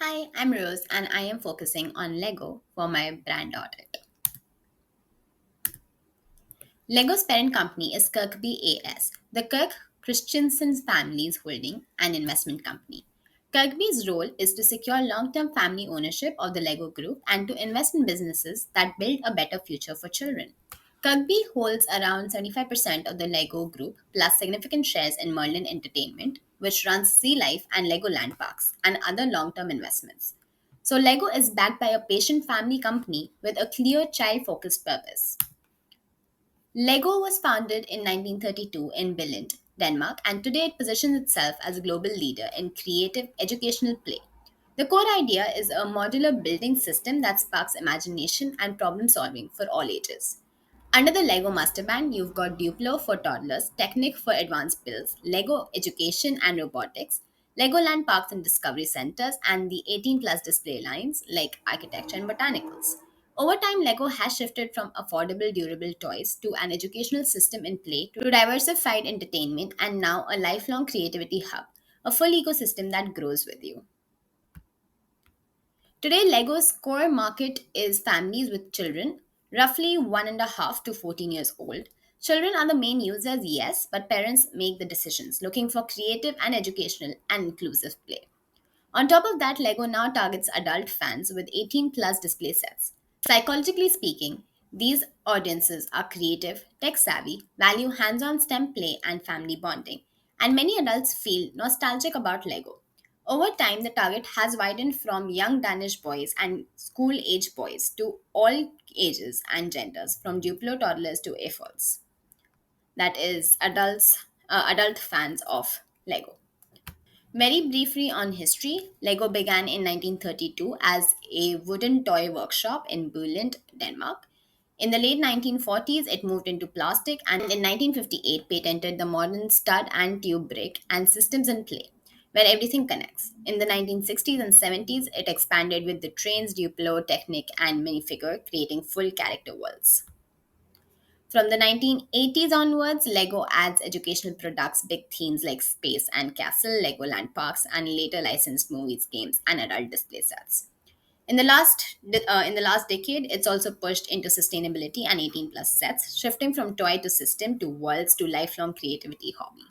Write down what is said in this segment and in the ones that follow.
Hi, I'm Rose and I am focusing on Lego for my brand audit. Lego's parent company is Kirkby AS, the Kirk Christensen's family's holding and investment company. Kirkby's role is to secure long term family ownership of the Lego group and to invest in businesses that build a better future for children. Kirkby holds around 75% of the Lego group plus significant shares in Merlin Entertainment, which runs Sea Life and Legoland parks and other long term investments. So, Lego is backed by a patient family company with a clear child focused purpose. Lego was founded in 1932 in Billund, Denmark, and today it positions itself as a global leader in creative educational play. The core idea is a modular building system that sparks imagination and problem solving for all ages. Under the Lego Master Band, you've got Duplo for toddlers, Technic for advanced builds, Lego Education and Robotics, Legoland Parks and Discovery Centers, and the 18 plus display lines like Architecture and Botanicals. Over time, Lego has shifted from affordable, durable toys to an educational system in play to diversified entertainment and now a lifelong creativity hub, a full ecosystem that grows with you. Today, Lego's core market is families with children, roughly 1.5 to 14 years old. Children are the main users, yes, but parents make the decisions, looking for creative and educational and inclusive play. On top of that, Lego now targets adult fans with 18 plus display sets. Psychologically speaking, these audiences are creative, tech savvy, value hands on STEM play and family bonding, and many adults feel nostalgic about Lego. Over time, the target has widened from young Danish boys and school age boys to all ages and genders, from Duplo toddlers to AFOLs. That is, adult fans of Lego. Very briefly on history, Lego began in 1932 as a wooden toy workshop in Billund, Denmark. In the late 1940s, it moved into plastic and in 1958 patented the modern stud and tube brick and systems in play, where everything connects. In the 1960s and 70s, it expanded with the trains, Duplo, Technic, and minifigure, creating full character worlds. From the 1980s onwards, Lego adds educational products, big themes like space and castle, Legoland parks, and later licensed movies, games, and adult display sets. In the last decade, it's also pushed into sustainability and 18 plus sets, shifting from toy to system to worlds to lifelong creativity hobby.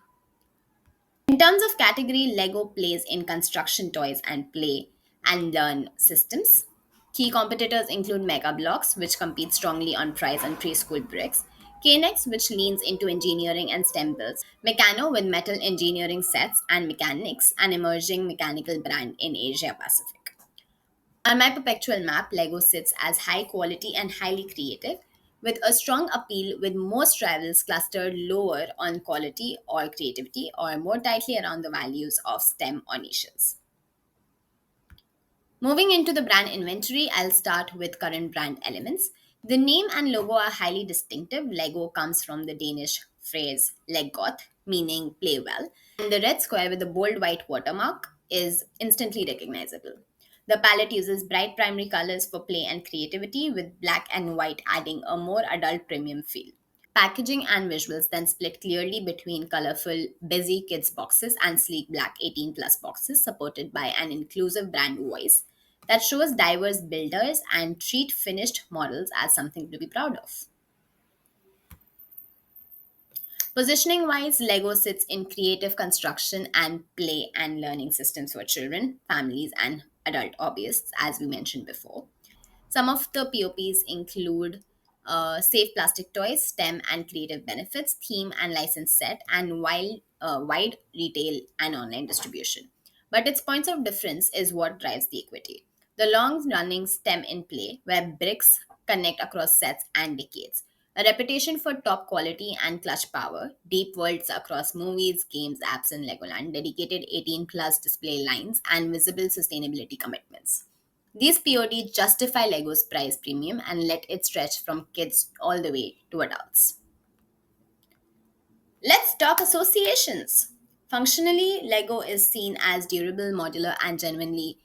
In terms of category, Lego plays in construction toys and play and learn systems. Key competitors include Mega Bloks, which compete strongly on prize and preschool bricks, KNX, which leans into engineering and STEM builds, Meccano with metal engineering sets, and Mechanics, an emerging mechanical brand in Asia Pacific. On my perpetual map, Lego sits as high quality and highly creative, with a strong appeal with most rivals clustered lower on quality or creativity or more tightly around the values of STEM or niches. Moving into the brand inventory, I'll start with current brand elements. The name and logo are highly distinctive. Lego comes from the Danish phrase "leggot," meaning play well, and the red square with the bold white watermark is instantly recognizable. The palette uses bright primary colors for play and creativity, with black and white adding a more adult premium feel. Packaging and visuals then split clearly between colorful, busy kids boxes and sleek black 18 plus boxes supported by an inclusive brand voice that shows diverse builders and treat finished models as something to be proud of. Positioning wise, Lego sits in creative construction and play and learning systems for children, families, and adult hobbyists, as we mentioned before. Some of the POPs include safe plastic toys, STEM and creative benefits, theme and license set, and wide retail and online distribution. But its points of difference is what drives the equity. The long running STEM in play, where bricks connect across sets and decades. A reputation for top quality and clutch power, deep worlds across movies, games, apps, and Legoland, dedicated 18 plus display lines, and visible sustainability commitments. These POD justify Lego's price premium and let it stretch from kids all the way to adults. Let's talk associations. Functionally, Lego is seen as durable, modular, and genuinely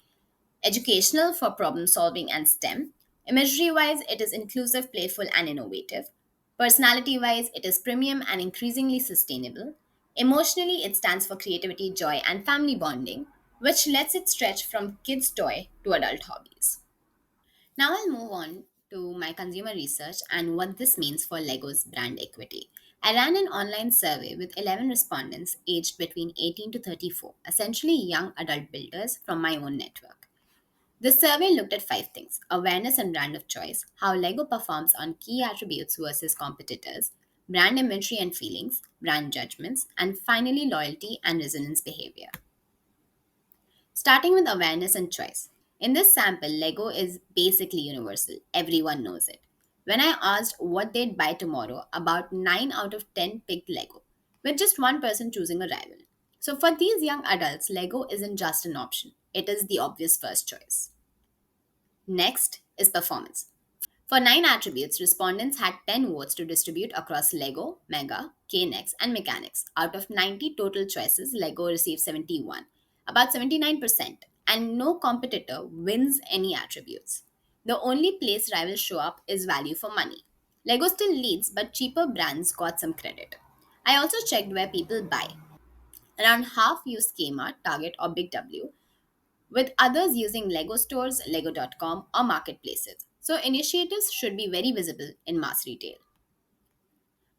educational for problem solving and STEM. Imagery wise, it is inclusive, playful, and innovative. Personality wise, it is premium and increasingly sustainable. Emotionally, it stands for creativity, joy, and family bonding. which lets it stretch from kids' toy to adult hobbies. Now I'll move on to my consumer research and what this means for Lego's brand equity. I ran an online survey with 11 respondents aged between 18 to 34, essentially young adult builders from my own network. The survey looked at five things: awareness and brand of choice, how Lego performs on key attributes versus competitors, brand imagery and feelings, brand judgments, and finally loyalty and resonance behavior. Starting with awareness and choice. In this sample, Lego is basically universal. Everyone knows it. When I asked what they'd buy tomorrow, about 9 out of 10 picked Lego, with just one person choosing a rival. So for these young adults, Lego isn't just an option, it is the obvious first choice. Next is performance. For 9 attributes, respondents had 10 votes to distribute across Lego, Mega, KNX, and Mechanics. Out of 90 total choices, Lego received 71, about 79%, and no competitor wins any attributes. The only place rivals show up is value for money. Lego still leads, but cheaper brands got some credit. I also checked where people buy. Around half use Kmart, Target, or Big W, with others using Lego stores, Lego.com, or marketplaces. So initiatives should be very visible in mass retail.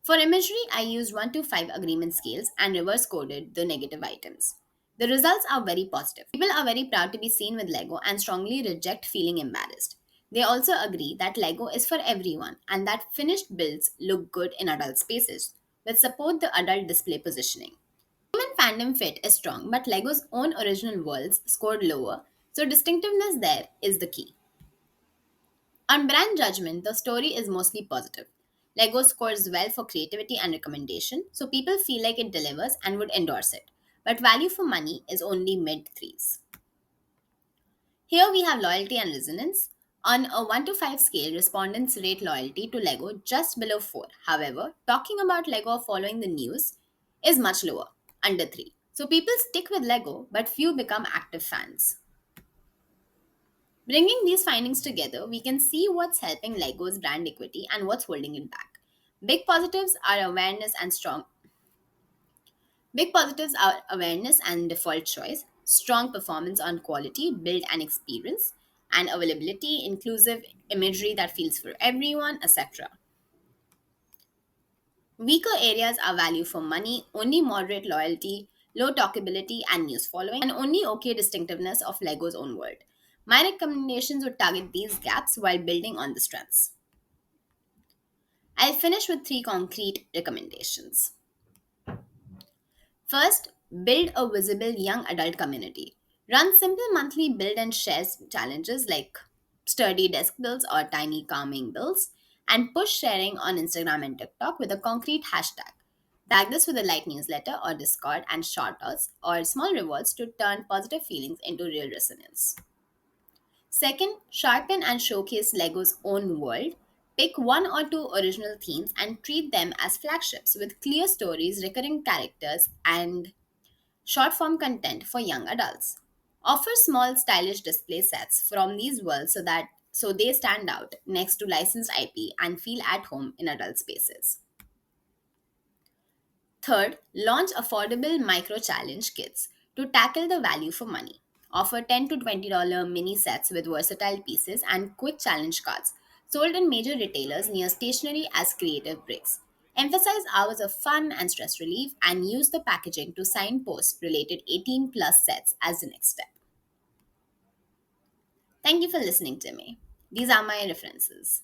For imagery, I used 1 to 5 agreement scales and reverse coded the negative items. The results are very positive. People are very proud to be seen with Lego and strongly reject feeling embarrassed. They also agree that Lego is for everyone and that finished builds look good in adult spaces, which support the adult display positioning. Human fandom fit is strong, but Lego's own original worlds scored lower, so distinctiveness there is the key. On brand judgment, the story is mostly positive. Lego scores well for creativity and recommendation, so people feel like it delivers and would endorse it. But value for money is only mid threes. Here we have loyalty and resonance. On a 1 to 5 scale, respondents rate loyalty to Lego just below 4. However, talking about Lego following the news is much lower, under 3. So people stick with Lego, but few become active fans. Bringing these findings together, we can see what's helping Lego's brand equity and what's holding it back. Big positives are awareness and strong Big positives are awareness and default choice, strong performance on quality, build and experience, and availability, inclusive imagery that feels for everyone, etc. Weaker areas are value for money, only moderate loyalty, low talkability and news following, and only okay distinctiveness of Lego's own world. My recommendations would target these gaps while building on the strengths. I'll finish with three concrete recommendations. First, build a visible young adult community. Run simple monthly build and share challenges like sturdy desk builds or tiny calming builds, and push sharing on Instagram and TikTok with a concrete hashtag. Tag this with a light newsletter or Discord and shoutouts or small rewards to turn positive feelings into real resonance. Second, sharpen and showcase Lego's own world. Pick one or two original themes and treat them as flagships with clear stories, recurring characters, and short form content for young adults. Offer small stylish display sets from these worlds so they stand out next to licensed IP and feel at home in adult spaces. Third, launch affordable micro challenge kits to tackle the value for money. Offer $10 to $20 mini sets with versatile pieces and quick challenge cards, sold in major retailers near stationery as creative breaks. Emphasize hours of fun and stress relief and use the packaging to signpost related 18 plus sets as the next step. Thank you for listening to me. These are my references.